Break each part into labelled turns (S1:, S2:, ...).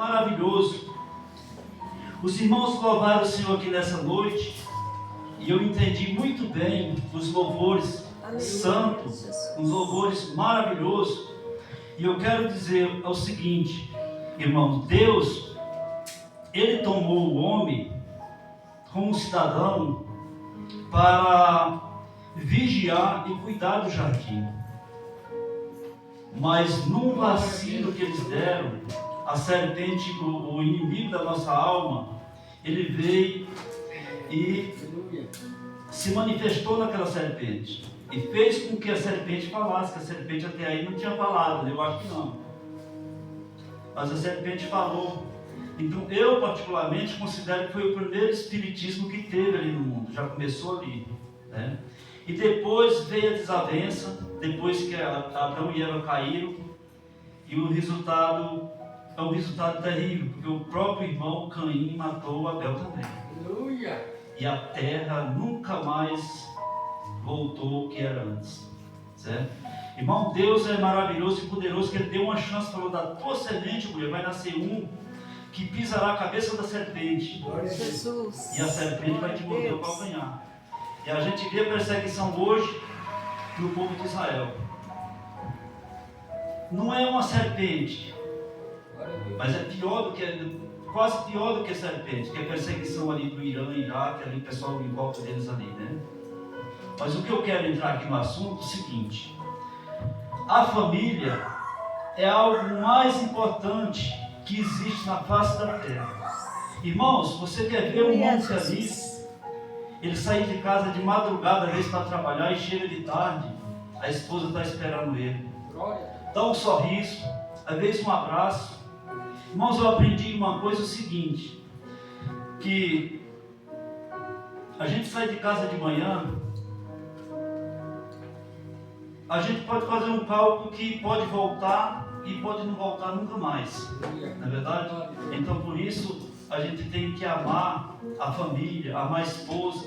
S1: Maravilhoso. Os irmãos louvaram o Senhor aqui nessa noite e eu entendi muito bem os louvores santos, os louvores maravilhosos. E eu quero dizer o seguinte, irmãos, Deus, Ele tomou o homem como cidadão para vigiar e cuidar do jardim. Mas num vacilo que eles deram, a serpente, o inimigo da nossa alma, ele veio e se manifestou naquela serpente e fez com que a serpente falasse, que a serpente até aí não tinha falado, eu acho que não, mas a serpente falou. Então eu particularmente considero que foi o primeiro espiritismo que teve ali no mundo, já começou ali, né? E depois veio a desavença, depois que Adão e Eva caíram, e o resultado é um resultado terrível, porque o próprio irmão Caim matou Abel também. Aleluia! E a terra nunca mais voltou ao que era antes, certo? Irmão, Deus é maravilhoso e poderoso, que Ele deu uma chance, falou: da tua semente, mulher, vai nascer um que pisará a cabeça da serpente.
S2: Jesus.
S1: E a serpente vai te morder o calcanhar. E a gente vê a perseguição hoje no povo de Israel. Não é uma serpente, mas é pior do que, quase pior do que a serpente, que é a perseguição ali do Irã, Iraque, ali o pessoal em volta deles ali, né? Mas o que eu quero entrar aqui no assunto é o seguinte: a família é algo mais importante que existe na face da terra. Irmãos, você quer ver um mundo feliz? Ele sair de casa de madrugada, às vezes para trabalhar, e chega de tarde, a esposa está esperando ele. Dá um sorriso, às vezes um abraço. Irmãos, eu aprendi uma coisa, o seguinte, que a gente sai de casa de manhã, a gente pode fazer um cálculo que pode voltar e pode não voltar nunca mais, não é verdade? Então por isso a gente tem que amar a família, amar a esposa.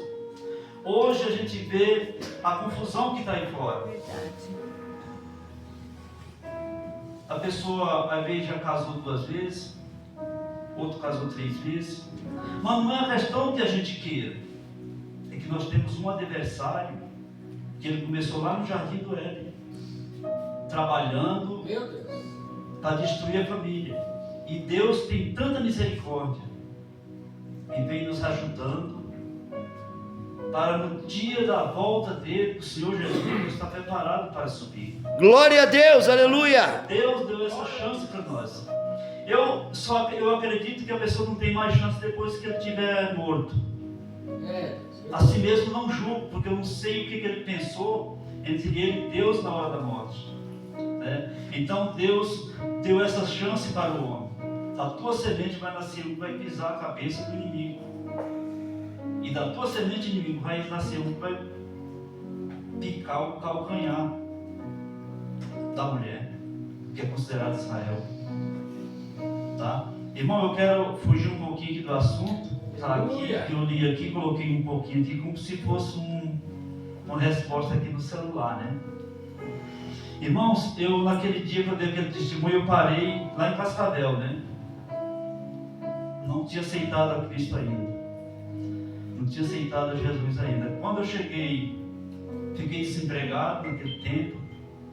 S1: Hoje a gente vê a confusão que está aí fora. A pessoa às vezes já casou 2 vezes, outro casou 3 vezes, mas não é a questão que a gente queira, é que nós temos um adversário que ele começou lá no Jardim do Éden, trabalhando para destruir a família. E Deus tem tanta misericórdia e vem nos ajudando para no dia da volta dele, o Senhor Jesus está preparado para subir.
S3: Glória a Deus, aleluia!
S1: Deus deu essa chance para nós. Eu acredito que a pessoa não tem mais chance depois que ele estiver morto. Assim mesmo não julgo, porque eu não sei o que ele pensou entre ele e Deus na hora da morte, né? Então Deus deu essa chance para o homem. Da tua semente vai nascer um que vai pisar a cabeça do inimigo, e da tua semente inimigo vai nascer um que vai picar o calcanhar da mulher, que é considerada Israel, tá? Irmão, eu quero fugir um pouquinho aqui do assunto, tá? Aqui, que eu li aqui, coloquei um pouquinho aqui como se fosse uma resposta aqui no celular, né? Irmãos, eu naquele dia que eu dei aquele testemunho, eu parei lá em Cascavel, né? Não tinha aceitado a Cristo ainda, não tinha aceitado a Jesus ainda. Quando eu cheguei, fiquei desempregado naquele tempo,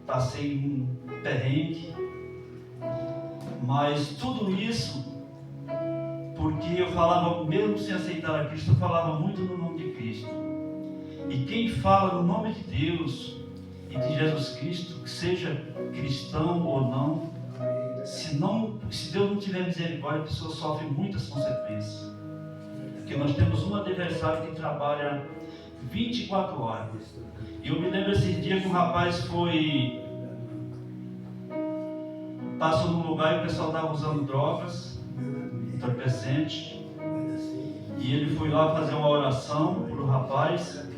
S1: passei um perrengue, mas tudo isso porque eu falava, mesmo sem aceitar a Cristo, eu falava muito no nome de Cristo. E quem fala no nome de Deus e de Jesus Cristo, que seja cristão ou não, se Deus não tiver misericórdia, a pessoa sofre muitas consequências. Porque nós temos um adversário que trabalha 24 horas. E eu me lembro esses dias que um rapaz passou num lugar e o pessoal estava usando drogas, entorpecente, e ele foi lá fazer uma oração para o rapaz,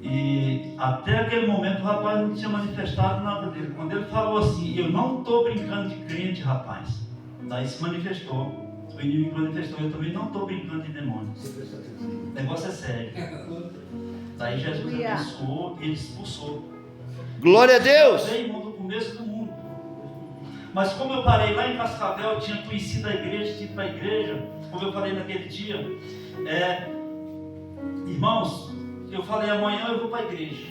S1: e até aquele momento o rapaz não tinha manifestado nada dele. Quando ele falou assim: eu não estou brincando de crente, rapaz, daí se manifestou, o inimigo manifestou: eu também não estou brincando de demônio, o negócio é sério. Daí Jesus abençoou e ele expulsou.
S3: Glória a Deus!
S1: Irmão, do começo do mundo. Mas como eu parei lá em Cascavel, eu tinha conhecido a igreja, tinha ido para a igreja, como eu falei naquele dia, irmãos, eu falei, amanhã eu vou para a igreja.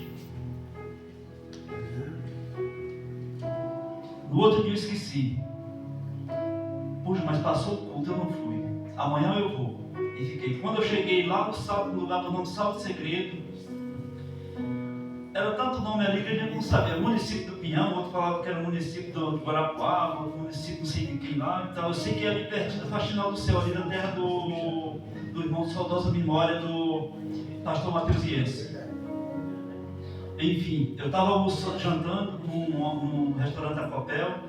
S1: No outro dia eu esqueci. Puxa, mas passou o culto, eu não fui. Amanhã eu vou. E fiquei. Quando eu cheguei lá no lugar do nome Salto Segredo, era tanto nome ali que a gente não sabia. Município do Pinhão, outro falava que era município do Guarapuava, outro município não sei de quem lá. Então eu sei que é ali pertinho da Faxinal do Céu, ali da terra do irmão de saudosa memória do pastor Mateusiense. Enfim, eu estava jantando num restaurante Acopel.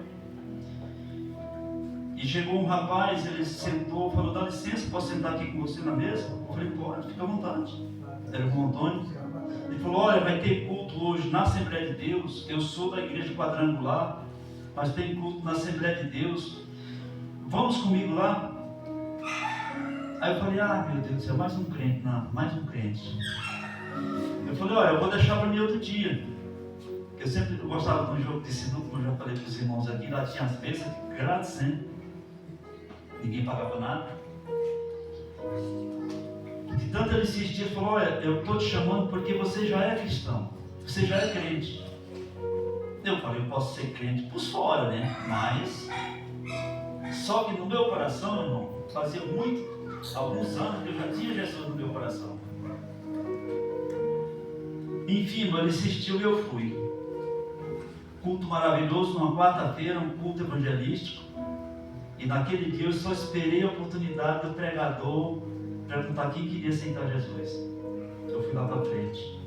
S1: E chegou um rapaz, ele sentou, falou, dá licença, posso sentar aqui com você na mesa? Eu falei, pode, fica à vontade. Era o irmão Antônio. Ele falou, olha, vai ter culto hoje na Assembleia de Deus. Eu sou da Igreja Quadrangular, mas tem culto na Assembleia de Deus. Vamos comigo lá? Aí eu falei, meu Deus do céu, mais um crente, não, mais um crente. Eu falei, olha, eu vou deixar para mim outro dia. Eu sempre gostava de um jogo de sinuca, como eu já falei para os irmãos aqui, lá tinha as mesas grátis, né? Ninguém pagava nada. De tanto ele insistia, ele falou, olha, eu estou te chamando porque você já é cristão, você já é crente. Eu falei, eu posso ser crente por fora, né? Mas, só que no meu coração, irmão, fazia alguns anos que eu já tinha Jesus no meu coração. Enfim, ele insistiu e eu fui. Culto maravilhoso, numa quarta-feira, um culto evangelístico. E naquele dia eu só esperei a oportunidade do pregador perguntar quem queria aceitar Jesus. Eu fui lá para frente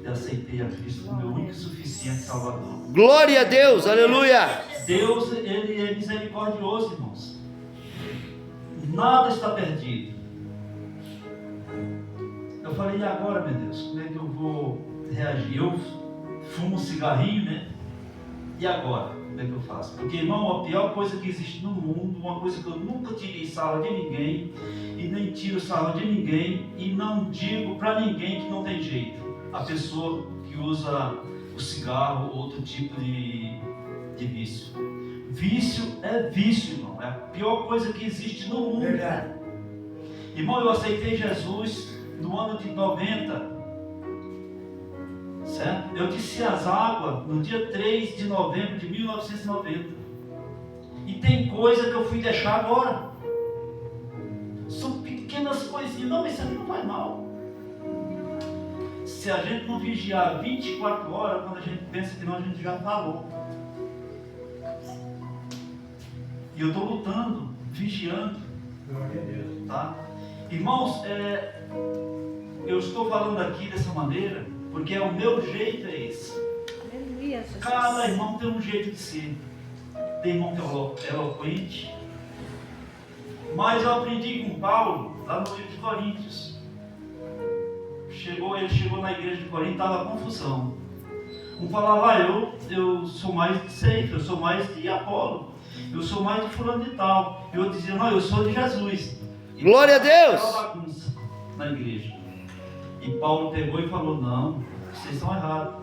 S1: e aceitei a Cristo como meu único e suficiente Salvador.
S3: Glória a Deus, aleluia.
S1: Deus, Ele é misericordioso, irmãos. Nada está perdido. Eu falei, e agora, meu Deus, como é que eu vou reagir? Eu fumo um cigarrinho, né? E agora? Como é que eu faço? Porque, irmão, a pior coisa que existe no mundo, uma coisa que eu nunca tirei sarro de ninguém, e nem tiro sarro de ninguém, e não digo para ninguém que não tem jeito. A pessoa que usa o cigarro ou outro tipo de vício. Vício é vício, irmão. É a pior coisa que existe no mundo.
S2: Verdade.
S1: Irmão, eu aceitei Jesus no ano de 90. Certo? Eu desci as águas no dia 3 de novembro de 1990. E tem coisa que eu fui deixar agora. São pequenas coisinhas. Não, mas isso aqui não faz mal. Se a gente não vigiar 24 horas, quando a gente pensa que não, a gente já falou. E eu estou lutando, vigiando.
S2: Glória a Deus.
S1: Tá? Irmãos, eu estou falando aqui dessa maneira, porque é o meu jeito, é esse.
S4: Aleluia, Jesus.
S1: Cada irmão tem um jeito de ser. Tem irmão que é eloquente. Mas eu aprendi com Paulo, lá no livro de Coríntios. Ele chegou na igreja de Corinto, estava confusão. Um falava, eu sou mais de Ceifa, eu sou mais de Apolo, eu sou mais de fulano de tal. E eu dizia, não, eu sou de Jesus. E
S3: Glória a Deus!
S1: Aquela bagunça na igreja. E Paulo pegou e falou, não, vocês estão errados.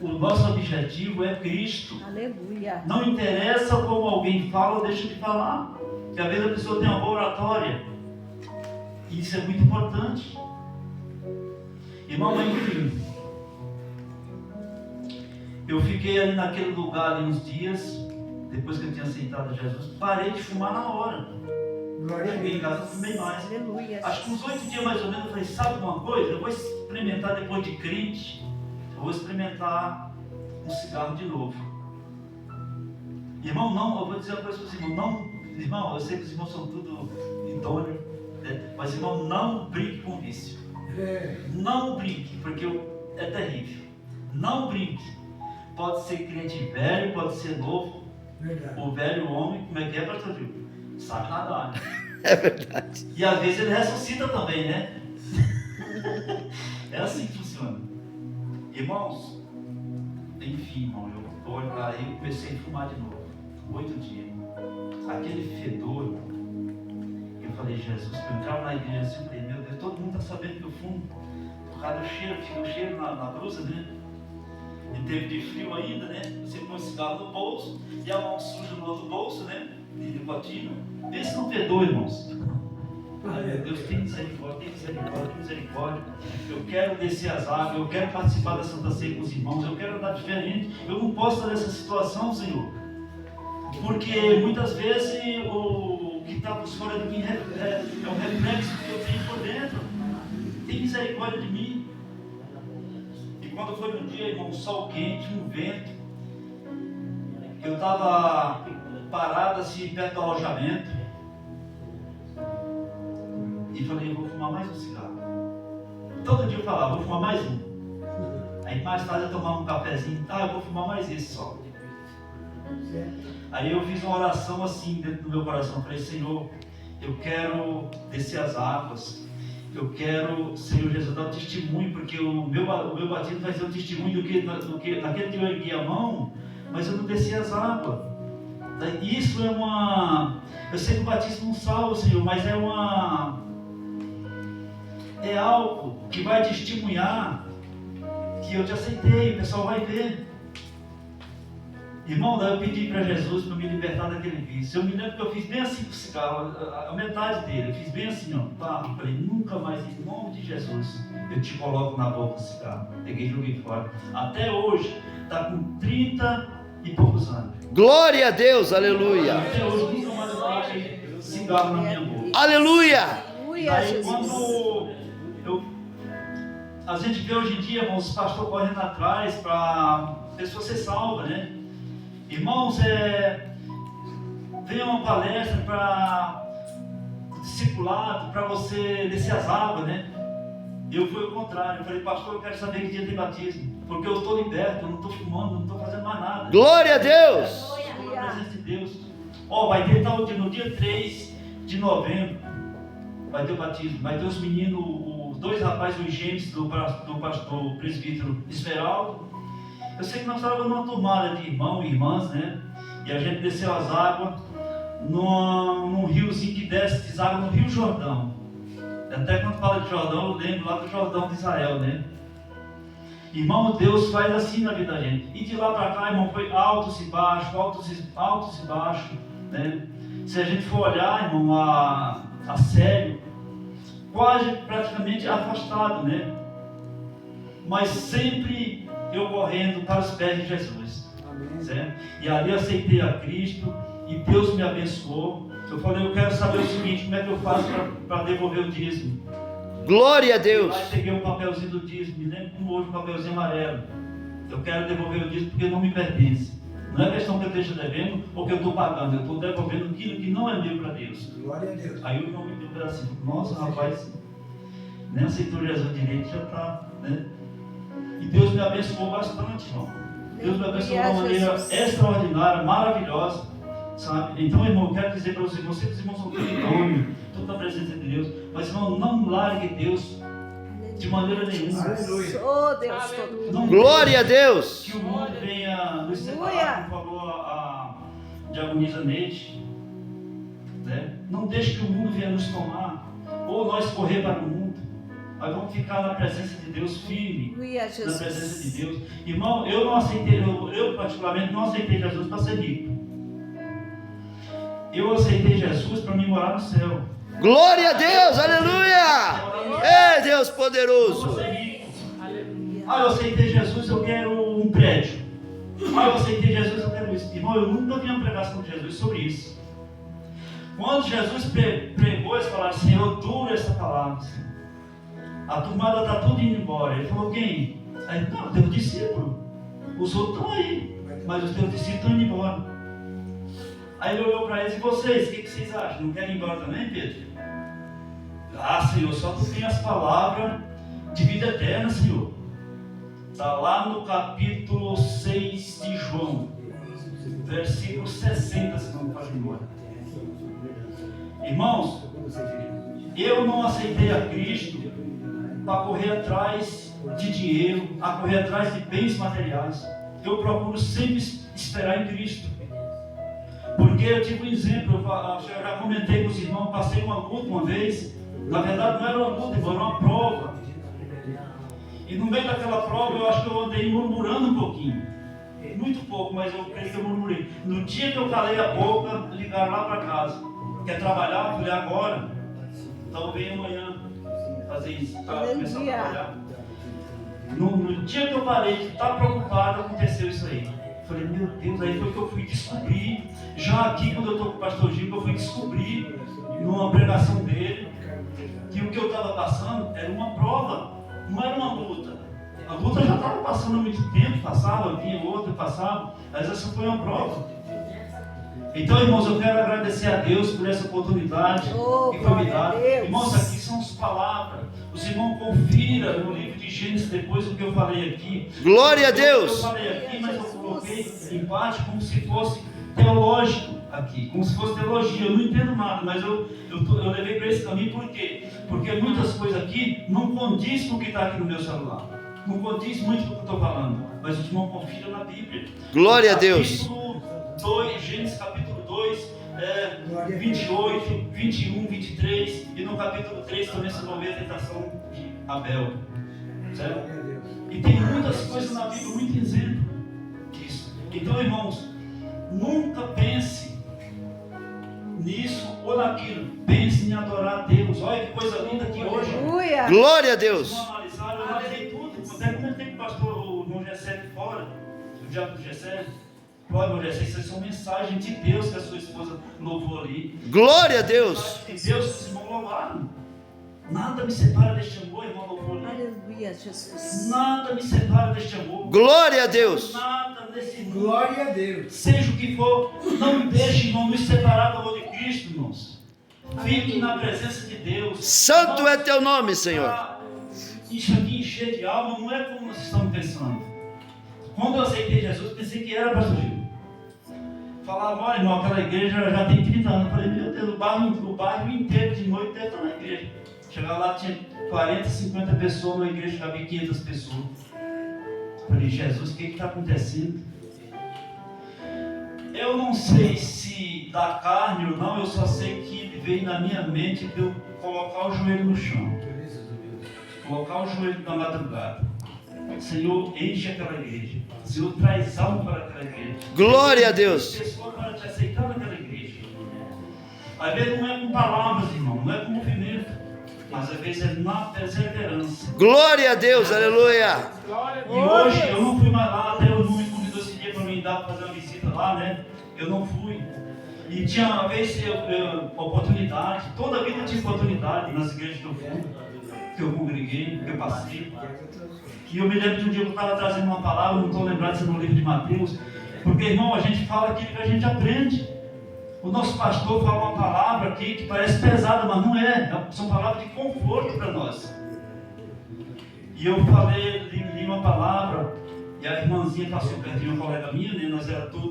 S1: O nosso objetivo é Cristo.
S4: Aleluia.
S1: Não interessa como alguém fala ou deixa de falar. Porque às vezes a pessoa tem uma boa oratória. E isso é muito importante. Irmão, enfim. Eu fiquei ali naquele lugar ali uns dias. Depois que eu tinha aceitado Jesus, parei de fumar na hora.
S2: Glória a
S1: Cheguei em
S2: Deus.
S1: casa, fumei mais.
S4: Aleluia.
S1: Acho que uns 8 dias mais ou menos, eu falei, sabe uma coisa? Eu vou experimentar depois de crente. Eu vou experimentar um cigarro de novo. Irmão, não, eu vou dizer uma coisa para os irmãos, não, irmão, eu sei que os irmãos são tudo idôneos, mas irmão, não brinque com vício. Não brinque, porque é terrível. Não brinque. Pode ser crente velho, pode ser novo.
S2: Verdade.
S1: O velho homem, como é que é, pastor Gil? Sabe nadar, né?
S3: É verdade.
S1: E às vezes ele ressuscita também, né? É assim que funciona. Irmãos, enfim, irmão, aí comecei a fumar de novo. 8 dias. Aquele fedor, eu falei, Jesus, eu entrava na igreja assim, eu falei, meu Deus, todo mundo está sabendo que eu fumo. Por causa do cheiro, fica o cheiro na blusa, né? em tempo de frio ainda, né? Você põe o cigarro no bolso e a mão suja no outro bolso, né? De nicotina. Esse não perdoa, irmãos. Ai, meu Deus, tem misericórdia, tem misericórdia, tem misericórdia. Eu quero descer as águas, eu quero participar da Santa Ceia com os irmãos, eu quero andar diferente. Eu não posso estar nessa situação, Senhor. Porque muitas vezes o que está por fora de mim é um reflexo que eu tenho por dentro. Tem misericórdia de mim. E quando foi um dia, irmão, um sol quente, um vento, eu estava parado assim perto do alojamento e falei, eu vou fumar mais um cigarro. Todo dia eu falava, vou fumar mais um. Aí mais tarde eu tomava um cafezinho, eu vou fumar mais esse só. Aí eu fiz uma oração assim dentro do meu coração, falei, Senhor, eu quero descer as águas, eu quero, Senhor Jesus, dar um testemunho, porque o meu batismo vai ser um testemunho daquele que eu ergui a mão, mas eu não desci as águas. Isso é eu sei que o batismo não salva, Senhor, mas é algo que vai testemunhar que eu te aceitei, o pessoal vai ver. Irmão, daí eu pedi para Jesus para me libertar daquele vício. Eu me lembro que eu fiz bem assim com o cigarro, a metade dele, eu fiz bem assim, ó. Eu falei, nunca mais, em nome de Jesus, eu te coloco na boca o cigarro. Peguei e joguei fora. Até hoje, está com 30 e poucos anos.
S3: Glória a Deus, aleluia.
S1: Até hoje, nunca mais eu coloquei cigarro na minha boca.
S3: Aleluia.
S4: Aleluia,
S1: Aí
S4: Jesus.
S1: quando a gente vê hoje em dia, irmãos, os pastores correndo atrás para a pessoa ser salva, né? Irmãos, vem uma palestra para discipulado, para você descer as águas, né? Eu fui ao contrário, eu falei, pastor, eu quero saber que dia tem batismo, porque eu estou liberto, eu não estou fumando, não estou fazendo mais nada.
S3: Glória a Deus.
S1: Estou na presença de Deus. Vai ter no dia 3 de novembro, vai ter o batismo, vai ter os meninos, os dois rapazes, os gêmeos do pastor presbítero Esmeraldo. Eu sei que nós estávamos numa tomada de irmãos e irmãs, né? E a gente desceu as águas num riozinho que desce, deságua no Rio Jordão. Até quando fala de Jordão, eu lembro lá do Jordão de Israel, né? Irmão, Deus faz assim na vida da gente. E de lá para cá, irmão, foi altos e baixos, né? Se a gente for olhar, irmão, a sério, quase praticamente afastado, né? Mas sempre eu correndo para os pés de Jesus. Certo? E ali aceitei a Cristo e Deus me abençoou. Eu falei, eu quero saber o seguinte, como é que eu faço para devolver o dízimo?
S3: Glória a Deus.
S1: Aí peguei um papelzinho do dízimo, me lembro como hoje, um papelzinho amarelo. Eu quero devolver o dízimo porque não me pertence. Não é questão que eu esteja devendo ou que eu estou pagando, eu estou devolvendo aquilo que não é meu para Deus.
S2: Glória a Deus.
S1: Aí o irmão me deu um pedacinho. Nossa, rapaz, nem aceitou Jesus direito, já está, né? E Deus me abençoou bastante, irmão. Deus me abençoou de uma maneira extraordinária, maravilhosa, sabe? Então, irmão, eu quero dizer para vocês, vocês irmãos são tudo idôneos, tudo na presença de Deus, mas irmão, não largue Deus de maneira nenhuma.
S2: Aleluia.
S4: Oh, Deus todo.
S1: Não
S3: Glória a
S1: deixe
S3: Deus.
S1: que o mundo venha nos separar, como falou a diaconisa Neide, né? Não deixe que o mundo venha nos tomar, ou nós correr para o mundo. Mas vamos ficar na presença de Deus firme,
S4: Aleluia,
S1: na
S4: Jesus.
S1: presença de Deus. Irmão, eu não aceitei, eu particularmente não aceitei Jesus para ser rico. Eu aceitei Jesus para me morar no céu.
S3: Glória a Deus, aleluia. É Deus
S1: Eu
S3: poderoso.
S1: vou ser rico. Eu aceitei Jesus, eu quero um prédio. Eu aceitei Jesus, eu quero isso. Irmão, eu nunca vi uma pregação de Jesus sobre isso. Quando Jesus pregou, eles falaram, Senhor, dura essa palavra, Senhor. A turmada está tudo indo embora. Ele falou, quem? Aí, não, teu discípulo. Os outros estão aí, mas os teus discípulos estão indo embora. Aí ele olhou para eles, e vocês, o que vocês acham? Não querem ir embora também, Pedro? Senhor, só tu tem as palavras de vida eterna, Senhor. Está lá no capítulo 6 de João, versículo 60, se não me falha embora. Irmãos, eu não aceitei a Cristo para correr atrás de dinheiro, a correr atrás de bens materiais. Eu procuro sempre esperar em Cristo. Porque eu tive um exemplo, eu já comentei com os irmãos, passei uma luta uma vez. Na verdade não era uma luta, era uma prova. E no meio daquela prova, eu acho que eu andei murmurando um pouquinho. Muito pouco, mas eu creio que eu murmurei. No dia que eu calei a boca, ligaram lá para casa. Quer trabalhar? Eu falei, agora. Então vem amanhã fazer isso, para começar a trabalhar. No dia que eu parei de estar preocupado, aconteceu isso aí. Eu falei, meu Deus, aí foi que eu fui descobrir. Já aqui, quando eu estou com o pastor Gil, eu fui descobrir, numa pregação dele, que o que eu estava passando era uma prova, não era uma luta. A luta já estava passando há muito tempo, passava, vinha outra, passava, mas essa foi uma prova. Então, irmãos, eu quero agradecer a Deus por essa oportunidade que foi me dada. Irmãos, aqui são as palavras. Os irmãos confiram no livro de Gênesis depois do que eu falei aqui.
S3: Glória a Deus.
S1: Eu falei aqui, mas eu coloquei em parte como se fosse teológico aqui, como se fosse teologia. Eu não entendo nada, mas eu levei para esse caminho. Por quê? Porque muitas coisas aqui não condiz com o que está aqui no meu celular. Não condiz muito com o que eu estou falando. Mas os irmãos confiram na Bíblia.
S3: Glória a Deus.
S1: Capítulo 2, Gênesis capítulo 2, 28, 21, 23. E no capítulo 3 também se vão ver a tentação de Abel. Certo? E tem muitas coisas na Bíblia, muito exemplo disso. Então, irmãos, nunca pense nisso ou naquilo. Pense em adorar a Deus. Olha que coisa linda que hoje.
S4: Aleluia.
S3: Glória a Deus.
S1: Eu analisei tudo. Até comentei com o pastor o João Gessé aqui fora. O diabo do Gessé. Olha, João Gessé, isso são mensagens de Deus que a sua esposa louvou ali.
S3: Glória a Deus.
S1: De Deus que os irmãos louvaram. Nada me separa deste amor, irmão, louvou ali.
S4: Aleluia, Jesus.
S1: Nada me separa deste amor.
S3: Glória a Deus.
S1: Nada desse mundo.
S2: Glória a Deus.
S1: Seja o que for, não deixe, irmão, nos separar do amor de Cristo, irmãos. Fique na presença de Deus.
S3: Santo é teu nome, Senhor.
S1: Isso aqui encher de alma não é como nós estamos pensando. Quando eu aceitei Jesus, pensei que era pastor Gil. Falava, olha, irmão, aquela igreja já tem 30 anos. Eu falei, meu Deus, o bairro inteiro de noite deve estar na igreja. Chegava lá, tinha 40, 50 pessoas na igreja, já vi 500 pessoas. Eu falei, Jesus, o que está acontecendo? Eu não sei se da carne ou não, eu só sei que veio na minha mente de eu colocar o joelho no chão. Colocar o joelho na madrugada. Senhor, enche aquela igreja. Senhor, traz alma para aquela igreja.
S3: Glória a Deus.
S1: Pessoas para te aceitar naquela igreja. Às vezes não é com palavras, irmão, não é com movimento, mas às vezes é na perseverança.
S3: Glória a Deus, aleluia.
S1: E hoje eu não fui mais lá, até o irmão me convidou esse dia para me dar para fazer uma visita lá, né? Eu não fui. E tinha uma vez oportunidade, toda a vida eu tive oportunidade nas igrejas que eu fui, que eu congreguei, que eu passei. E eu me lembro de um dia que eu estava trazendo uma palavra, não estou lembrado se é no livro de Mateus, porque, irmão, a gente fala aquilo que a gente aprende. O nosso pastor fala uma palavra aqui que parece pesada, mas não é. São palavras de conforto para nós. E eu falei, li uma palavra, e a irmãzinha passou perto de uma colega minha, né? Nós era tudo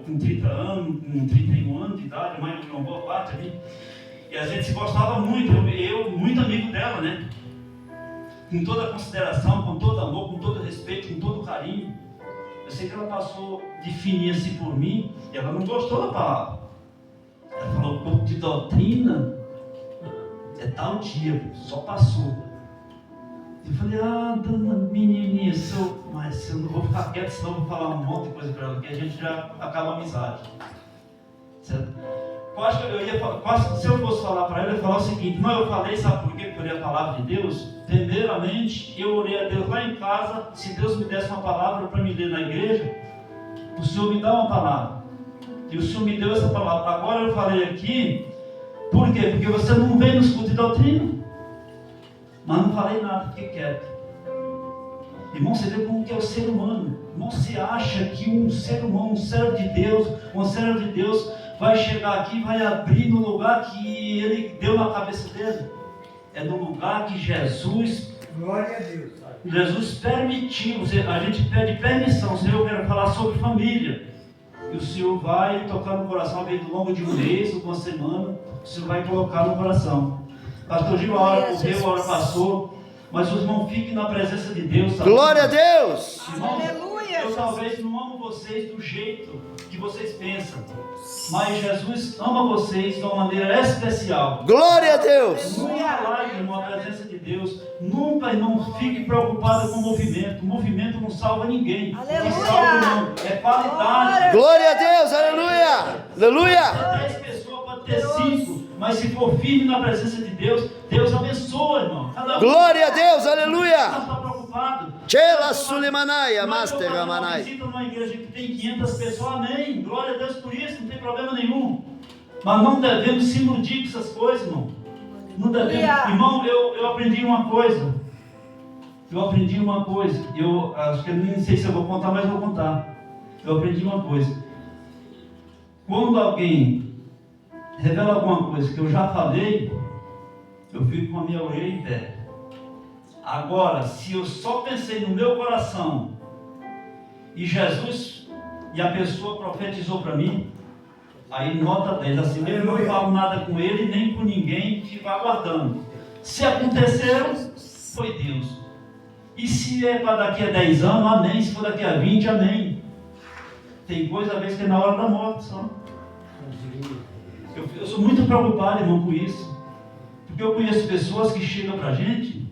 S1: com 30 anos, com 31 anos de idade, a mãe de uma boa parte ali. E a gente se gostava muito, eu muito amigo dela, né? Com toda a consideração, com todo amor, com todo respeito, com todo carinho. Eu sei que ela passou de fininha assim por mim, e ela não gostou da palavra. Ela falou, pouco de doutrina é tal dia, só passou. Eu falei, dona menininha, mas eu não vou ficar quieto, senão eu vou falar um monte de coisa para ela, que a gente já acaba a amizade. Certo? Quase se eu fosse falar para ela, eu ia falar o seguinte, não, eu falei, sabe por que eu orei a palavra de Deus? Primeiramente, eu orei a Deus lá em casa, se Deus me desse uma palavra para me ler na igreja, o Senhor me dá uma palavra. E o Senhor me deu essa palavra. Agora eu falei aqui, por quê? Porque você não veio nos cultos de doutrina. Mas não falei nada, fiquei quieto. Irmão, você vê como que é o ser humano. Irmão, você acha que um ser humano, um servo de Deus, uma serva de Deus, vai chegar aqui e vai abrir no lugar que Ele deu na cabeça dele? É no lugar que Jesus permitiu. A gente pede permissão. Senhor, eu quero falar sobre família. E o Senhor vai tocar no coração, ao longo de um mês ou uma semana, o Senhor vai colocar no coração. Pastor Gil, a hora correu, a hora passou. Mas os irmãos fiquem na presença de Deus. Sabe?
S3: Glória a Deus.
S1: Irmãos,
S4: Aleluia,
S1: eu
S4: Jesus.
S1: talvez não amo vocês do jeito que vocês pensam, mas Jesus ama vocês de uma maneira especial.
S3: Glória a Deus.
S1: Nunca largue, irmão, a presença de Deus. Nunca, irmão, fique preocupado com o movimento. O movimento não salva ninguém.
S4: Aleluia.
S1: O que salva, irmão, é qualidade.
S3: Glória a Deus. Aleluia. Aleluia.
S1: 10 pessoas, pode ter 5, mas se for firme na presença de Deus, Deus abençoa, irmão. Cada um
S3: Glória a Deus.
S1: não
S3: Aleluia.
S1: está preocupado.
S3: Chela Sulimanaya,
S1: Mas eu
S3: Master
S1: faço uma
S3: Ramanai.
S1: visita numa igreja que tem 500 pessoas, amém. Glória a Deus por isso, não tem problema nenhum. Mas não devemos se iludir com essas coisas, irmão. Não devemos. Irmão, eu aprendi uma coisa. Eu acho que eu nem sei se eu vou contar, mas eu vou contar. Eu aprendi uma coisa. Quando alguém revela alguma coisa que eu já falei, eu fico com a minha orelha em pé. Agora, se eu só pensei no meu coração e Jesus e a pessoa profetizou para mim, aí nota 10, assim, eu não falo nada com ele nem com ninguém, fico aguardando. Se aconteceu, foi Deus. E se é para daqui a 10 anos, amém. Se for daqui a 20, amém. Tem coisa às vezes que é na hora da morte só. Eu sou muito preocupado, irmão, com isso. Porque eu conheço pessoas que chegam para a gente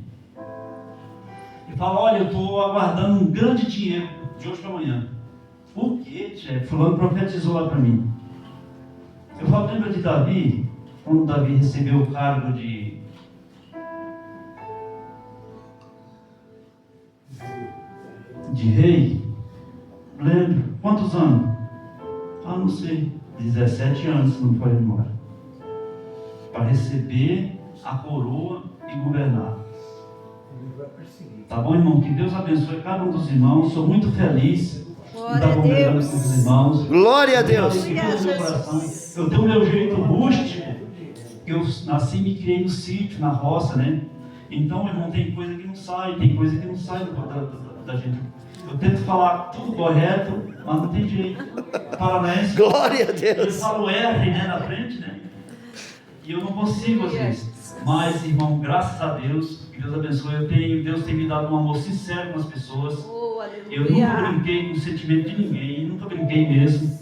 S1: e falam, olha, eu estou aguardando um grande dinheiro de hoje para amanhã. Por quê, chefe? Fulano profetizou lá para mim. Eu falo, lembra de Davi? Quando Davi recebeu o cargo de rei? Lembro. Quantos anos? Ah, não sei. 17 anos não foi embora. Para receber a coroa e governar. Tá bom, irmão? Que Deus abençoe cada um dos irmãos. Sou muito feliz em estar congregando com os irmãos.
S3: Glória a Deus.
S1: Eu tenho o meu jeito rústico, que eu nasci e me criei no sítio, na roça, né? Então, irmão, tem coisa que não sai da gente. Eu tento falar tudo correto, mas não tem jeito. Paranaense,
S3: Glória a
S1: eu
S3: Deus.
S1: falo R, né, na frente, né? E eu não consigo às vezes. Mas, irmão, graças a Deus, que Deus abençoe, Deus tem me dado um amor sincero com as pessoas. Eu nunca brinquei com o sentimento de ninguém, nunca brinquei mesmo.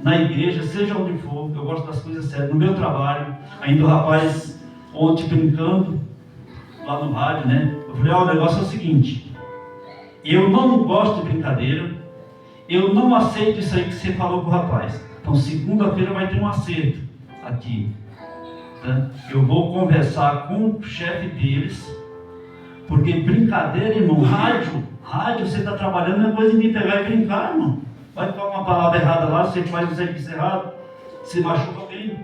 S1: Na igreja, seja onde for, eu gosto das coisas sérias. No meu trabalho, ainda o rapaz, ontem brincando, lá no rádio, né? Eu falei, o negócio é o seguinte, eu não gosto de brincadeira, eu não aceito isso aí que você falou pro rapaz. Então, segunda-feira vai ter um acerto aqui. Tá? Eu vou conversar com o chefe deles, porque brincadeira, irmão, rádio, você está trabalhando, não é coisa de me pegar e brincar, irmão. Vai falar uma palavra errada lá, você faz um serviço errado, você machuca alguém.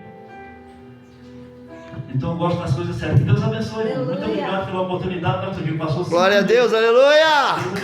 S1: Então eu gosto das coisas certas. Que Deus abençoe, irmão. Muito obrigado pela oportunidade, pastor Gil.
S3: Glória a Deus, aleluia.